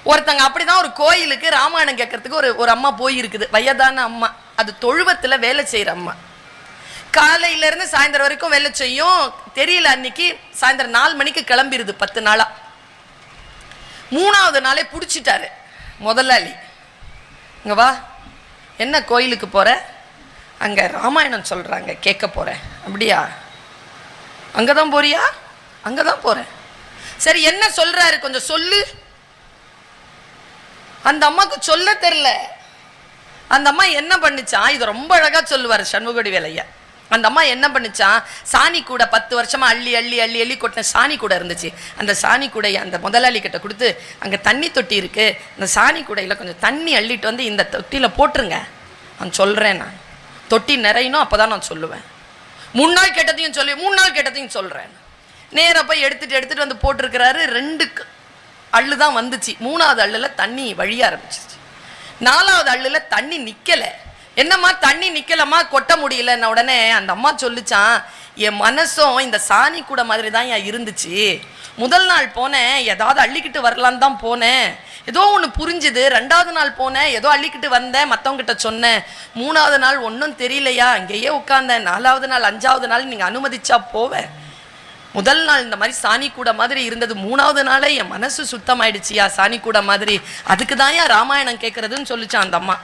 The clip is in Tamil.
ஒருத்தங்க அப்படிதான் ஒரு கோயிலுக்கு ராமாயணம் கேட்கறதுக்கு ஒரு அம்மா போயிருக்குது, வயதான அம்மா. அது தொழுவத்துல வேலை செய்யற அம்மா. காலையில இருந்து சாயந்தரம் வரைக்கும் வேலை செய்யும். தெரியல, அன்னைக்கு சாயந்தரம் 4 மணிக்கு கிளம்பிருது. 10 நாளா. 3ஆவது நாளே பிடிச்சிட்டாரு முதலாளி. இங்க வா, என்ன கோயிலுக்கு போற? அங்க ராமாயணம் சொல்றாங்க, கேட்க போறேன். அப்படியா? அங்கதான் போறியா? அங்கதான் போறேன். சரி, என்ன சொல்றாரு கொஞ்சம் சொல்லு. அந்த அம்மாக்கு சொல்ல தெரியல. அந்த அம்மா என்ன பண்ணிச்சான், இது ரொம்ப அழகா சொல்லுவார் சண்முகடி வேலையா. அந்த அம்மா என்ன பண்ணிச்சான், சாணி கூட 10 வருஷமா அள்ளி அள்ளி அள்ளி அள்ளி கொட்டின சாணி கூட இருந்துச்சு. அந்த சாணி கூடையை அந்த முதலாளி கிட்ட கொடுத்து, அங்கே தண்ணி தொட்டி இருக்கு, அந்த சாணி கூடையில் கொஞ்சம் தண்ணி அள்ளிட்டு வந்து இந்த தொட்டியில் போட்டுருங்க, நான் சொல்கிறேன். நான் தொட்டி நிறையணும், அப்போ தான் நான் சொல்லுவேன். 3 நாள் கேட்டதையும் சொல்லி 3 நாள் கேட்டதையும் சொல்கிறேன். நேராக போய் எடுத்துட்டு வந்து போட்டிருக்கிறாரு. 2 அள்ளு தான் வந்துச்சு. 3ஆவது அள்ளில் தண்ணி வழிய ஆரம்பிச்சிச்சு. 4ஆவது அள்ளில் தண்ணி நிற்கலை. என்னம்மா தண்ணி நிற்கலம்மா, கொட்ட முடியலன்ன உடனே அந்த அம்மா சொல்லிச்சான், என் மனசும் இந்த சாணி கூட மாதிரி தான் இருந்துச்சு. முதல் நாள் போனேன், ஏதாவது அள்ளிக்கிட்டு வரலான்னு தான் போனேன், ஏதோ ஒன்று புரிஞ்சுது. 2ஆவது நாள் போனேன், ஏதோ அள்ளிக்கிட்டு வந்தேன், மற்றவங்கிட்ட சொன்னேன். 3ஆவது நாள் ஒன்றும் தெரியலையா, அங்கேயே உட்காந்தேன். 4ஆவது நாள் 5ஆவது நாள் நீங்கள் அனுமதிச்சா போவேன். முதல் நாள் இந்த மாதிரி சாணி கூட மாதிரி இருந்தது, 3ஆவது நாளே என் மனசு சுத்தமாயிடுச்சியா சாணி கூட மாதிரி. அதுக்கு தான் ராமாயணம் கேட்கறதுன்னு சொல்லிச்சான் அந்த அம்மா.